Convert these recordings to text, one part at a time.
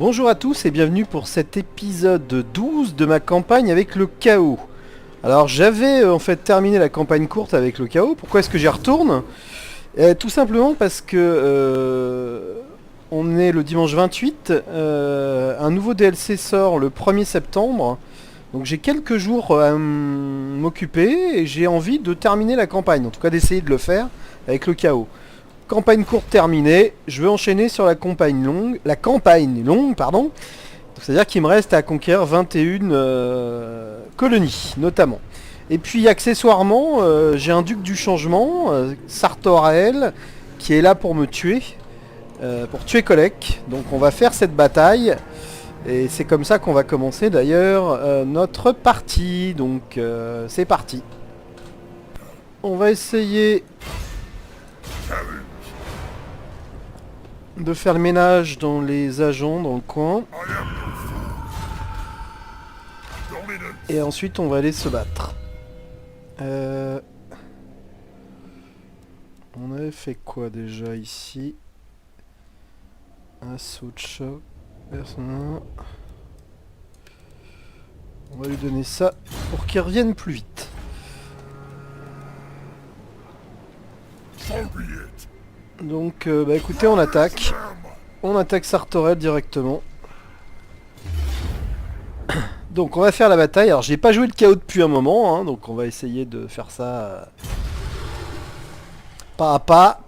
Bonjour à tous et bienvenue pour cet épisode 12 de ma campagne avec le chaos. Alors j'avais en fait terminé la campagne courte avec le chaos. Pourquoi est-ce que j'y retourne? Tout simplement parce que on est le dimanche 28, un nouveau DLC sort le 1er septembre. Donc j'ai quelques jours à m'occuper et j'ai envie de terminer la campagne, en tout cas d'essayer de le faire avec le chaos. Campagne courte terminée, je veux enchaîner sur la campagne longue, pardon. C'est-à-dire qu'il me reste à conquérir 21 colonies, notamment. Et puis accessoirement, j'ai un duc du changement, Sartorael, qui est là pour me tuer, pour tuer Kolek. Donc on va faire cette bataille, et c'est comme ça qu'on va commencer d'ailleurs notre partie. Donc c'est parti. On va essayer de faire le ménage dans les agents dans le coin. Et ensuite on va aller se battre. On avait fait quoi déjà ici? Assaut de choc. Personnel. On va lui donner ça pour qu'il revienne plus vite. Donc bah écoutez, on attaque. On attaque Sartorel directement. Donc on va faire la bataille. Alors j'ai pas joué le chaos depuis un moment, hein, donc on va essayer de faire ça pas à pas,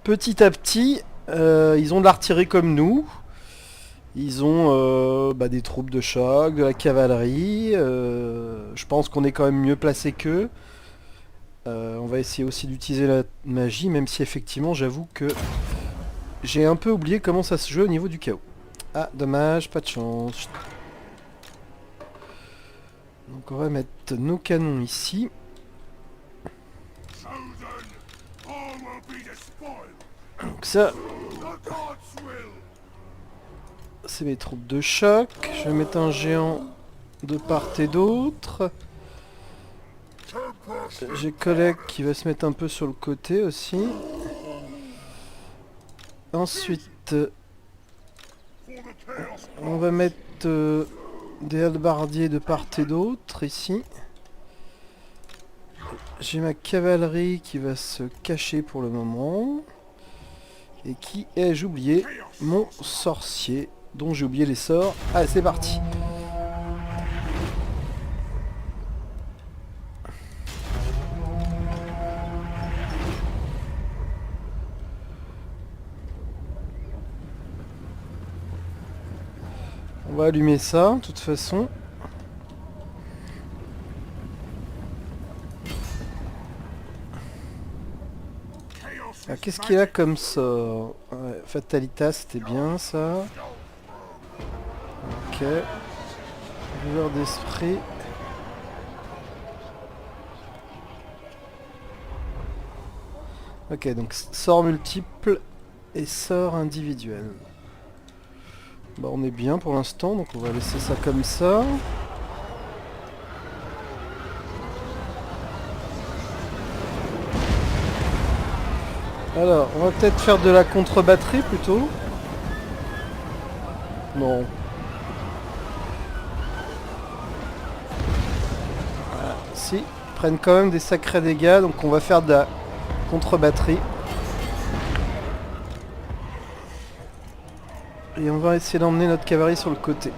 petit à petit. Ils ont de l'artillerie comme nous. Ils ont des troupes de choc, de la cavalerie. Je pense qu'on est quand même mieux placé qu'eux. On va essayer aussi d'utiliser la magie, même si effectivement j'avoue que j'ai un peu oublié comment ça se joue au niveau du chaos. Ah, dommage, pas de chance. Donc on va mettre nos canons ici. Donc ça, c'est mes troupes de choc. Je vais mettre un géant de part et d'autre. J'ai Kolek qui va se mettre un peu sur le côté aussi. Ensuite, on va mettre des hallebardiers de part et d'autre ici. J'ai ma cavalerie qui va se cacher pour le moment. Et qui ai-je oublié? Mon sorcier, dont j'ai oublié les sorts. Allez, c'est parti. On va allumer ça, de toute façon. Ah, qu'est-ce qu'il a comme ça? Ouais, Fatalitas, c'était bien ça. Ok. Joueur d'esprit. Ok, donc sort multiple et sort individuel. Bah on est bien pour l'instant, donc on va laisser ça comme ça. Alors, on va peut-être faire de la contre-batterie plutôt. Non. Voilà. Si, ils prennent quand même des sacrés dégâts, donc on va faire de la contre-batterie. Et on va essayer d'emmener notre cavalerie sur le côté.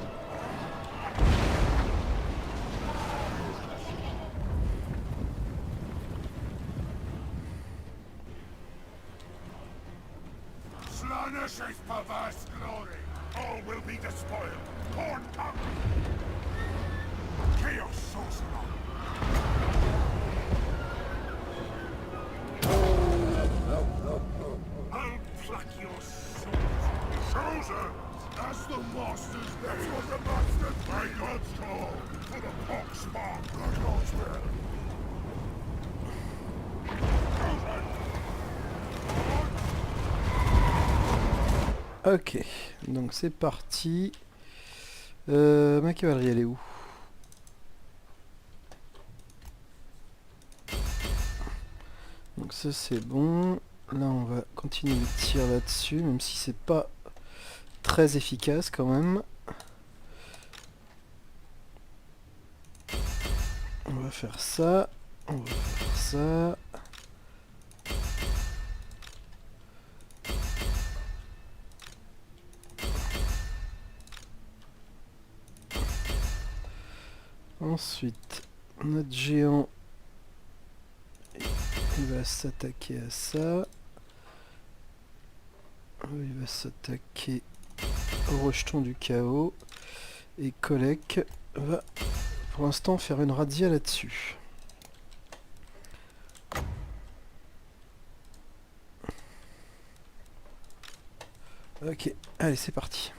Ok, donc c'est parti. Ma cavalerie, elle est où? Donc ça c'est bon. Là on va continuer de tirer là-dessus, même si c'est pas très efficace quand même. On va faire ça. On va faire ça. Ensuite, notre géant, il va s'attaquer à ça. Il va s'attaquer au rejeton du chaos. Et Kolek va pour l'instant faire une razzia là-dessus. Ok, allez c'est parti.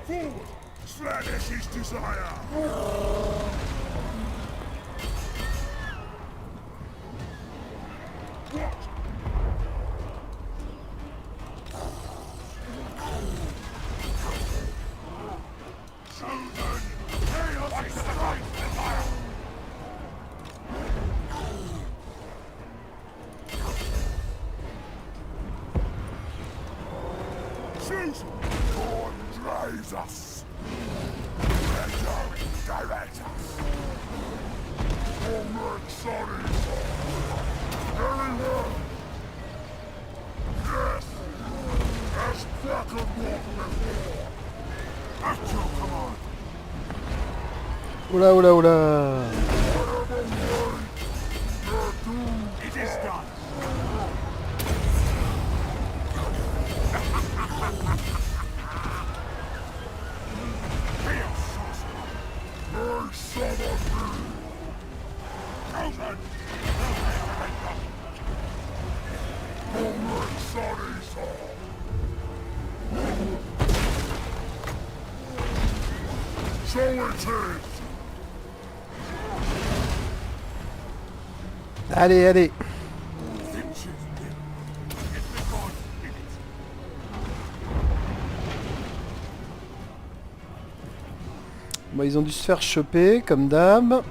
Forward! Slanesh's desire! What? Chosen! Chaos is strike desire! Chosen! Dawn drives us! Legendary direct us! Homework sorry! Very well! Yes! As Kraken walked before! At your command! Oula oula oula. Whatever way, your doom! It is done! Chaos sorcerer! I summon thee! Chosen! Homework sorry, sir! So it is! Allez, allez. Finch's will. It's the god in it. Bon, ils ont dû se faire choper, comme d'hab.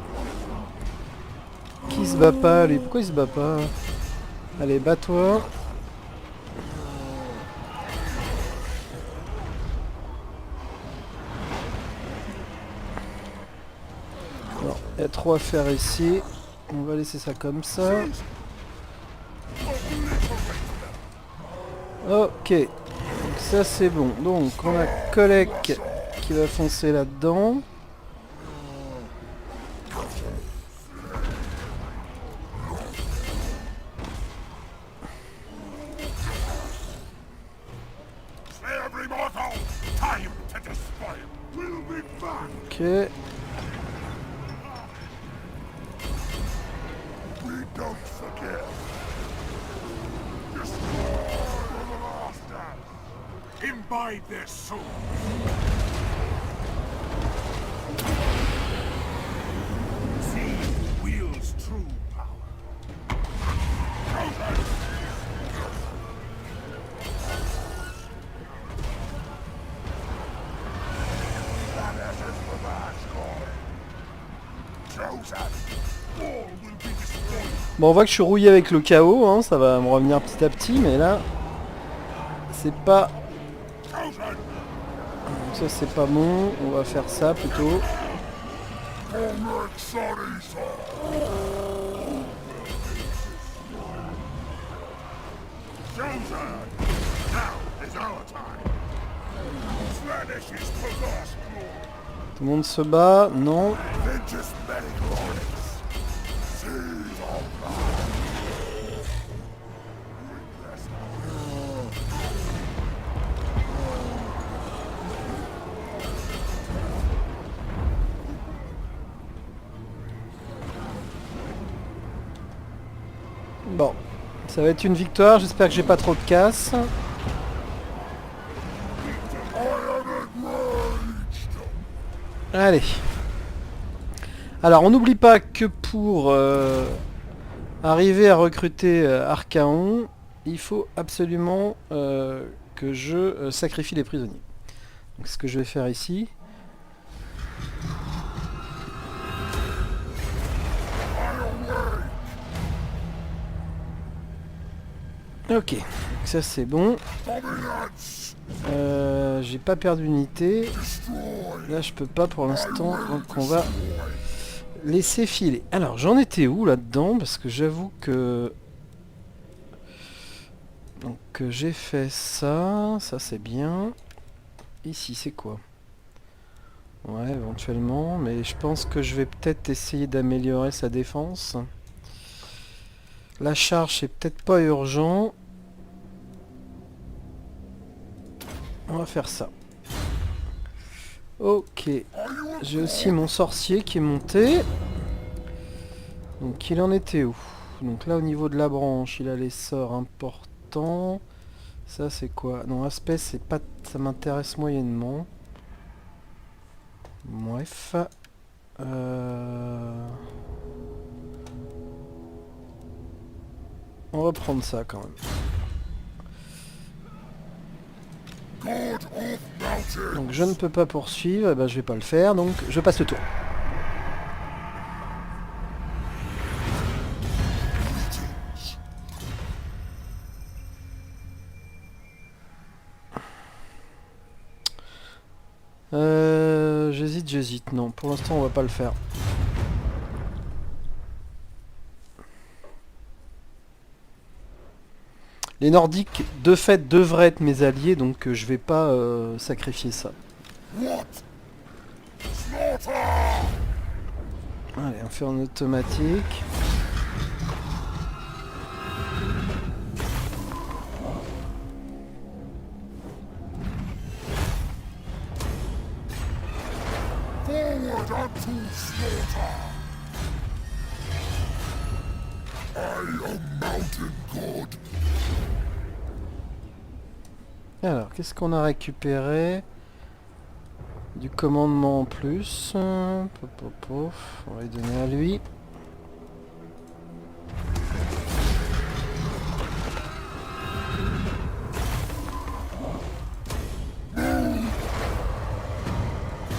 Qui se bat pas, lui? Pourquoi il se bat pas? Allez, bats-toi. Bon, il y a trop à faire ici. On va laisser ça comme ça. Ok. Donc ça c'est bon. Donc on a Kolek qui va foncer là-dedans. Slay every mortal! Time to despoil! We'll be back! Ok. We don't forget! Destroy the masters! Imbibe their souls! See who wields true power! Chosen! That is the last call! Chosen! All will be destroyed! Bon, on voit que je suis rouillé avec le chaos, hein, ça va me revenir petit à petit, mais là, c'est pas... Chosen! Donc ça c'est pas bon, on va faire ça plutôt. Homework sorry, sir! Chosen! Now is our time! Slanesh's perverse glory! Tout le monde se bat, non. Vengeance many glories! Seize all power! Witness Bon, Ça va être une victoire, j'espère que j'ai pas trop de casse. Allez. Alors on n'oublie pas que pour arriver à recruter Archaon, il faut absolument que je sacrifie les prisonniers. Donc c'est ce que je vais faire ici. Ok, ça c'est bon. J'ai pas perdu d'unité. Là je peux pas pour l'instant, donc on va laisser filer. Alors j'en étais où là-dedans? Parce que j'avoue que... Donc j'ai fait ça, ça c'est bien. Ici c'est quoi? Ouais, éventuellement, mais je pense que je vais peut-être essayer d'améliorer sa défense. La charge c'est peut-être pas urgent. On va faire ça. Ok. J'ai aussi mon sorcier qui est monté. Donc il en était où? Donc là au niveau de la branche, il a les sorts importants. Ça c'est quoi? Non, aspect c'est pas... ça m'intéresse moyennement. Bref. On va prendre ça quand même. Donc je ne peux pas poursuivre, eh ben, je vais pas le faire, donc je passe le tour. J'hésite. Non, pour l'instant on va pas le faire. Les Nordiques, de fait, devraient être mes alliés, donc je vais pas sacrifier ça. Allez, on fait en automatique. Alors, qu'est-ce qu'on a récupéré? Du commandement en plus. On va lui donner à lui.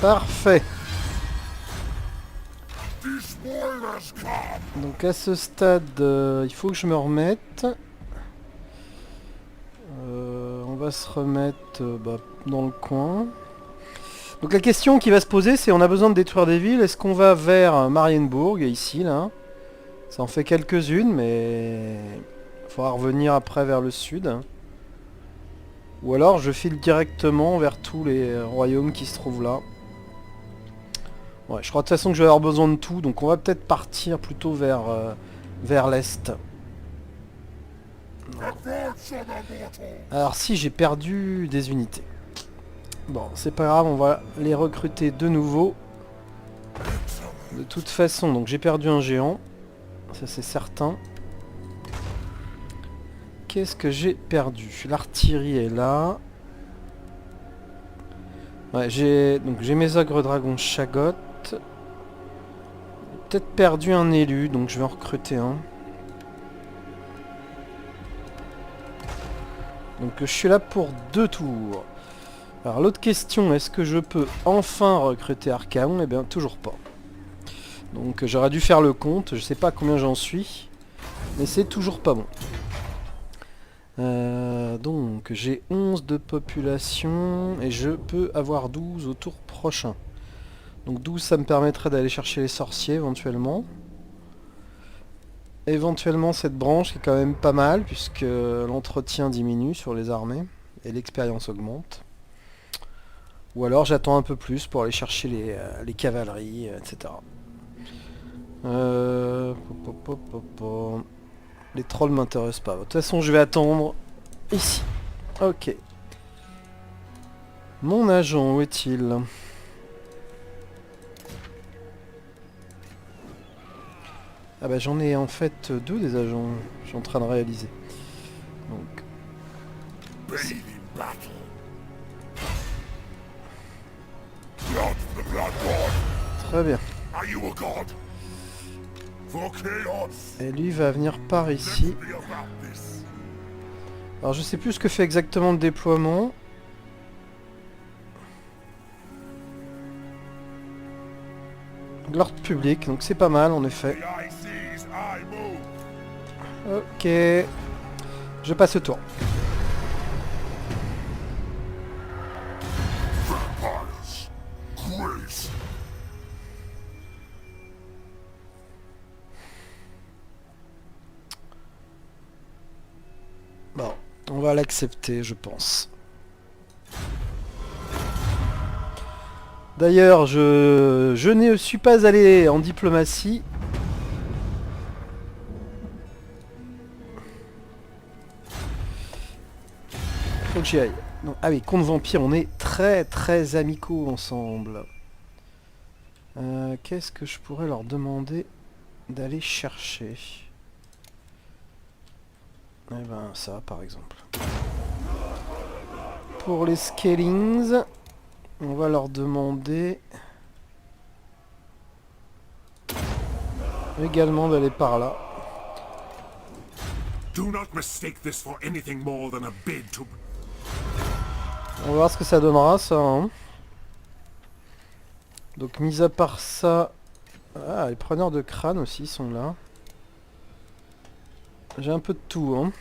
Parfait. Donc à ce stade, il faut que je me remette. On va se remettre dans le coin. Donc la question qui va se poser, c'est on a besoin de détruire des villes. Est-ce qu'on va vers Marienburg, ici, là? Ça en fait quelques-unes, mais... il faudra revenir après vers le sud. Ou alors je file directement vers tous les royaumes qui se trouvent là. Ouais, je crois de toute façon que je vais avoir besoin de tout, donc on va peut-être partir plutôt vers l'est. Alors si, j'ai perdu des unités. Bon, c'est pas grave, on va les recruter de nouveau. De toute façon, donc j'ai perdu un géant. Ça c'est certain. Qu'est-ce que j'ai perdu? L'artillerie est là. Ouais, j'ai mes ogres dragons Chagot. Peut-être perdu un élu, donc je vais en recruter un. Donc je suis là pour 2 tours. Alors l'autre question, est-ce que je peux enfin recruter Archaon? Eh bien toujours pas. Donc j'aurais dû faire le compte, je sais pas combien j'en suis. Mais c'est toujours pas bon. Donc j'ai 11 de population et je peux avoir 12 au tour prochain. Donc 12 ça me permettrait d'aller chercher les sorciers éventuellement. Éventuellement cette branche qui est quand même pas mal puisque l'entretien diminue sur les armées et l'expérience augmente. Ou alors j'attends un peu plus pour aller chercher les cavaleries, etc. Les trolls m'intéressent pas. De toute façon je vais attendre ici. Ok. Mon agent, où est-il ? Ah bah j'en ai en fait 2 des agents, je suis en train de réaliser. bathe in battle. Blood for the blood god. Très bien. Are you a god? For chaos. Et lui va venir par ici. Be about this. Alors je sais plus ce que fait exactement le déploiement. L'ordre public, donc c'est pas mal en effet. The eye sees, I move. Ok. Je passe le tour. Vampires. Grace. Bon, on va l'accepter, je pense. D'ailleurs, je ne suis pas allé en diplomatie. Faut que j'y aille. Non, ah oui, contre vampire, on est très amicaux ensemble. Qu'est-ce que je pourrais leur demander d'aller chercher? Eh ben ça par exemple. Pour les scalings, on va leur demander également d'aller par là. Do not mistake this for anything more than a bid to... On va voir ce que ça donnera ça. Hein. Donc mis à part ça... Ah, les preneurs de crâne aussi sont là. J'ai un peu de tout hein,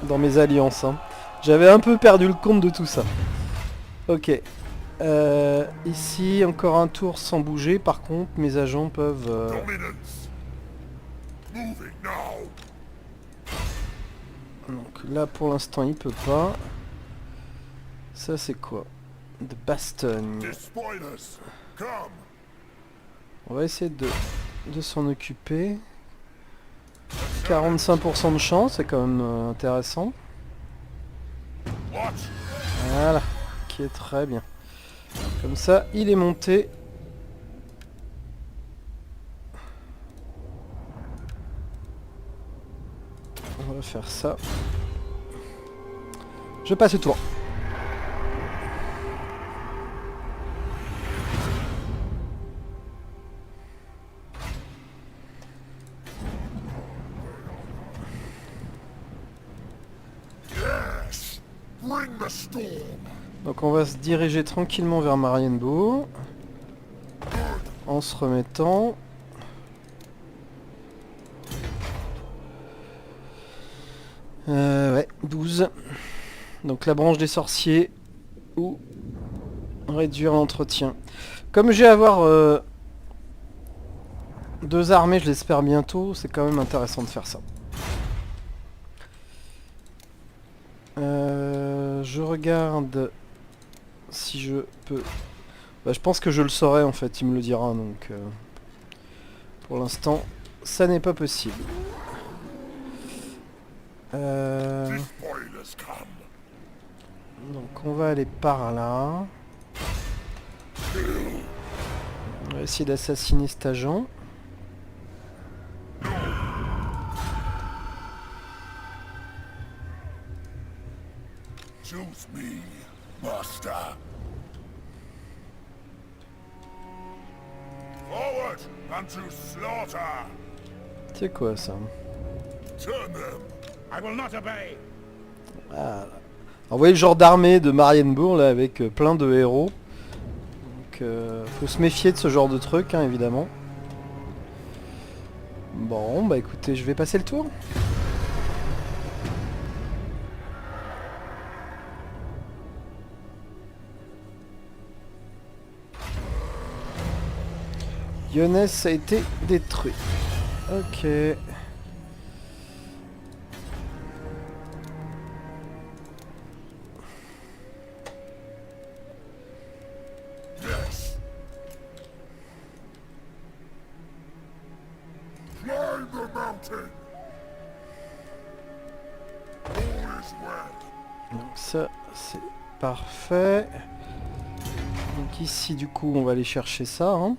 dans mes alliances. Hein. J'avais un peu perdu le compte de tout ça. Ok. Ici, encore un tour sans bouger. Par contre, mes agents peuvent... Dominance. Moving now. Donc là, pour l'instant, il peut pas. Ça, c'est quoi? The Baston. Despoilers. Come. On va essayer de s'en occuper. 45% de chance, c'est quand même intéressant. Watch. Voilà, qui est très bien. Comme ça, il est monté. On va faire ça. Je passe le tour. Yes. Bring the storm. Donc on va se diriger tranquillement vers Marienbourg. En se remettant. Ouais, 12. Donc la branche des sorciers. Ou réduire l'entretien. Comme je vais avoir 2 armées, je l'espère bientôt, c'est quand même intéressant de faire ça. Je regarde si je peux... Bah, je pense que je le saurai en fait, il me le dira, donc... pour l'instant, ça n'est pas possible. Despoilers come. Donc on va aller par là. On va essayer d'assassiner cet agent. Choose me, master. Forward and to slaughter. C'est quoi ça? Turn them. I will not obey. Ah, vous voyez le genre d'armée de Marienbourg là avec plein de héros. Donc faut se méfier de ce genre de truc hein, évidemment. Bon bah écoutez, je vais passer le tour. Lyonès a été détruit. Ok. Yes. Climb the mountain. All is well. Donc ça c'est parfait. Donc ici du coup on va aller chercher ça. Hein.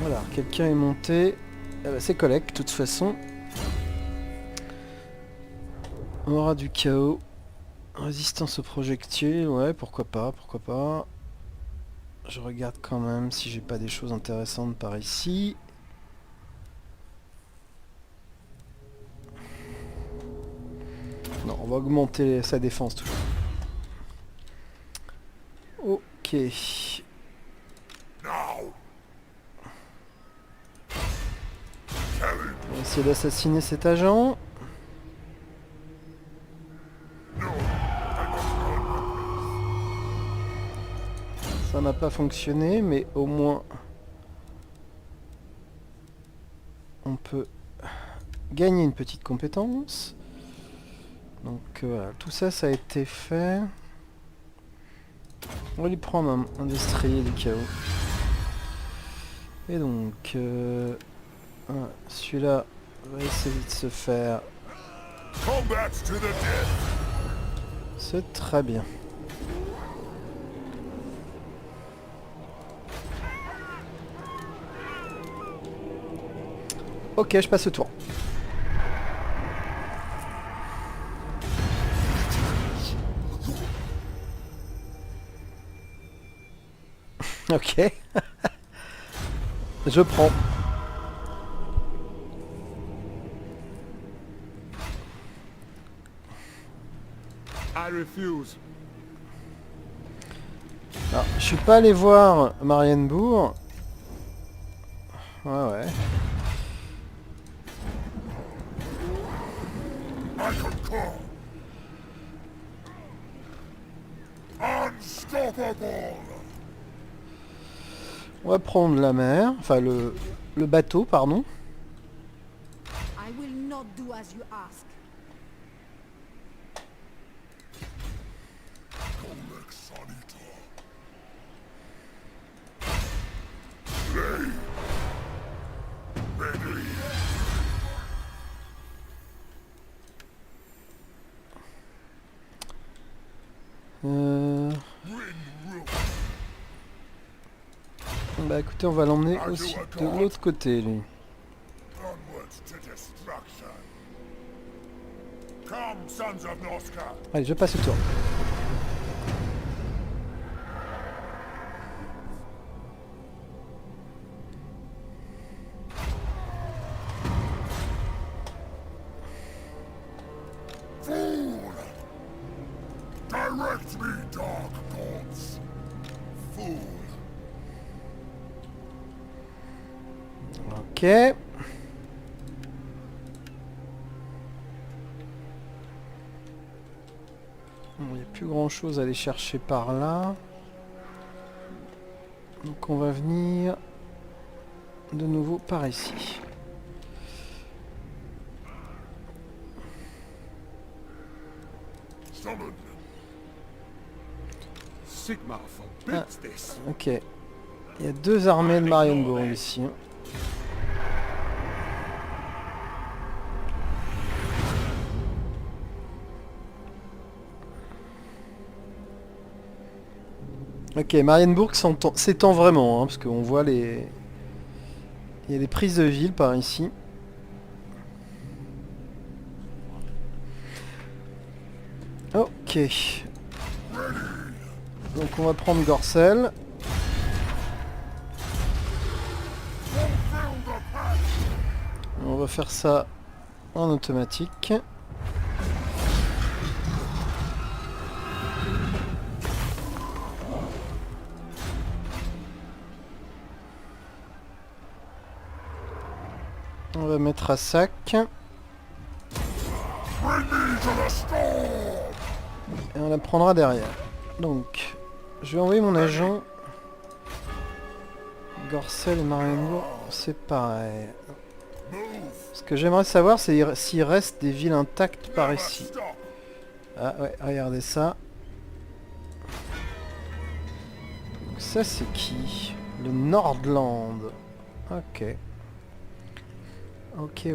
Voilà, quelqu'un est monté. c'est collect, de toute façon. On aura du chaos. Résistance aux projectiles, ouais, pourquoi pas, pourquoi pas. Je regarde quand même si j'ai pas des choses intéressantes par ici. Non, on va augmenter sa défense toujours. Ok. Now. On va essayer d'assassiner cet agent. Ça n'a pas fonctionné, mais au moins on peut gagner une petite compétence. Donc voilà, tout ça, ça a été fait. On va lui prendre un destrier du chaos. Et donc, celui-là va essayer de se faire. Combat to the death. C'est très bien. Ok, je passe le tour. Ok. Je prends. I refuse. Alors, je suis pas allé voir Marienbourg. Ouais. I concur. Unstoppable. On va prendre la mer, enfin le bateau, pardon. I will not do as you ask. Colex Anita. Play. Ready. Bah écoutez, on va l'emmener aussi de l'autre côté, lui. Onwards to destruction. Come, sons of Noska. Allez, je passe le tour. Fool! Direct me, dark gods. Fool. Ok. Il n'y a plus grand chose à aller chercher par là. Donc on va venir de nouveau par ici. Summon. Sigma forbids this. Ok. Il y a deux armées de Marienbourg ici. Ok, Marienbourg s'étend vraiment, hein, parce qu'on voit les... Il y a des prises de ville par ici. Ok. Donc on va prendre Gorcel. On va faire ça en automatique. On va mettre à sac. Et on la prendra derrière. Donc, je vais envoyer mon agent. Gorcel et Marienbourg, c'est pareil. Ce que j'aimerais savoir, c'est s'il reste des villes intactes par ici. Ah ouais, regardez ça. Donc ça, c'est qui? Le Nordland. Ok. Ok.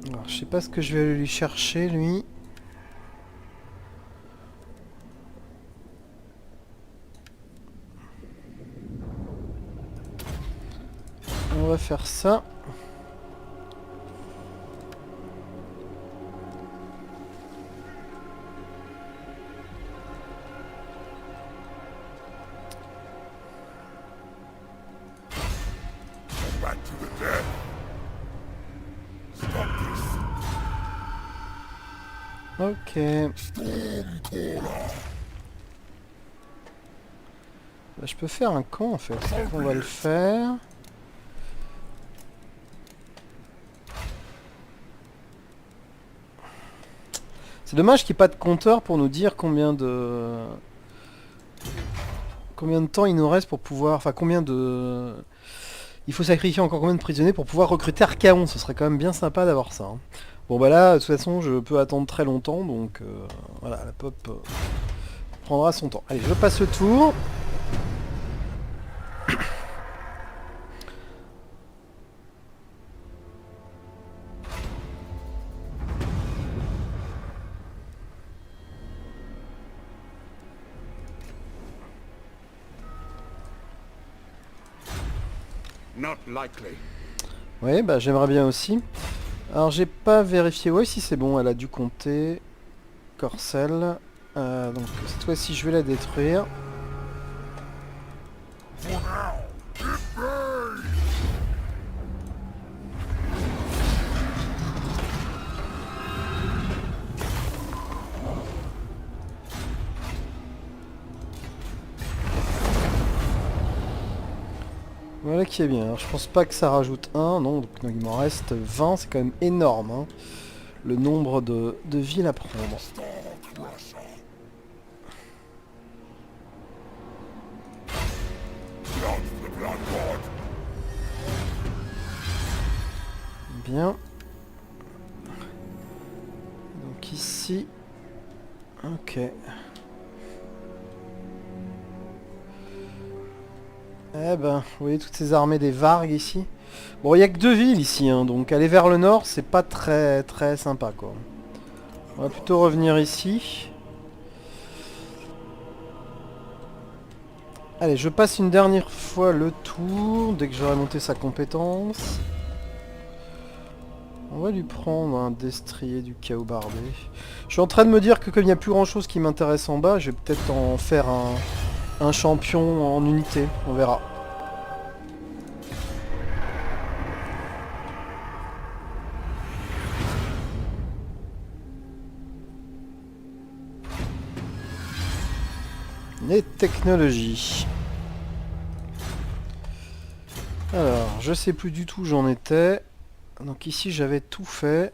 Alors, je sais pas ce que je vais lui chercher, lui. On va faire ça. Back to the dead. Stop this. Ok. Stormcaller. Bah, je peux faire un camp en fait. On va le faire. C'est dommage qu'il n'y ait pas de compteur pour nous dire combien de temps il nous reste pour pouvoir... Enfin combien de... Il faut sacrifier encore combien de prisonniers pour pouvoir recruter Archaon. Ce serait quand même bien sympa d'avoir ça. Hein. Bon bah là, de toute façon, je peux attendre très longtemps. Donc voilà, la pop prendra son temps. Allez, je passe le tour. Not likely. Oui, bah j'aimerais bien aussi. Alors j'ai pas vérifié. Oui, si c'est bon, elle a dû compter. Corcel. Donc cette fois-ci, je vais la détruire. For now, it burns. Voilà qui est bien. Alors, je pense pas que ça rajoute 1. Non, donc il m'en reste 20. C'est quand même énorme. Hein, le nombre de villes à prendre. Star Crusher. Blood the Blood God. Bien. Donc ici... Ok. Eh ben, vous voyez toutes ces armées des Vargs ici. Bon, il n'y a que 2 villes ici, hein, donc aller vers le nord, c'est pas très sympa, quoi. On va plutôt revenir ici. Allez, je passe une dernière fois le tour, dès que j'aurai monté sa compétence. On va lui prendre un destrier du chaos bardé. Je suis en train de me dire que comme il n'y a plus grand chose qui m'intéresse en bas, je vais peut-être en faire un champion en unité, on verra. Les technologies. Alors, je sais plus du tout où j'en étais. Donc ici j'avais tout fait.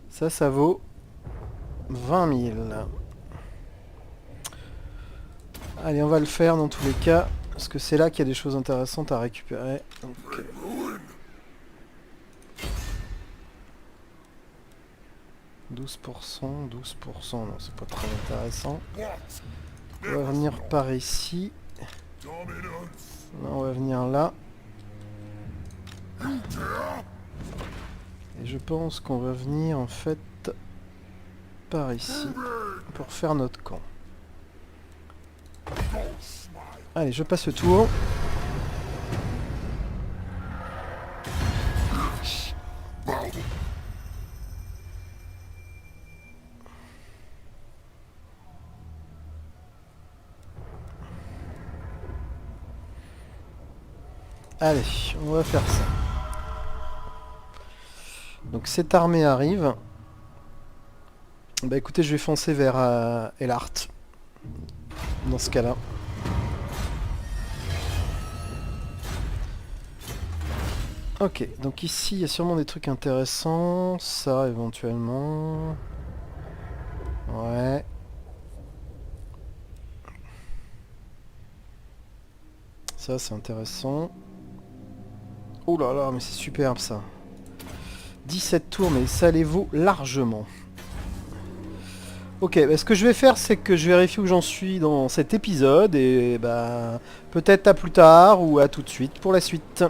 Ça vaut 20 000. Allez, on va le faire dans tous les cas, parce que c'est là qu'il y a des choses intéressantes à récupérer. Donc, 12%, non, c'est pas très intéressant. On va venir par ici. Dominance. Là, on va venir là. Et je pense qu'on va venir en fait par ici pour faire notre camp. Allez, je passe le tour. Allez, on va faire ça. Donc cette armée arrive. Bah écoutez, je vais foncer vers Elhart. Dans ce cas-là. Ok, donc ici il y a sûrement des trucs intéressants. Ça éventuellement. Ouais. Ça c'est intéressant. Oh là là, mais c'est superbe ça. 17 tours, mais ça les vaut largement. Ok, bah, ce que je vais faire, c'est que je vérifie où j'en suis dans cet épisode. Et bah peut-être à plus tard ou à tout de suite pour la suite.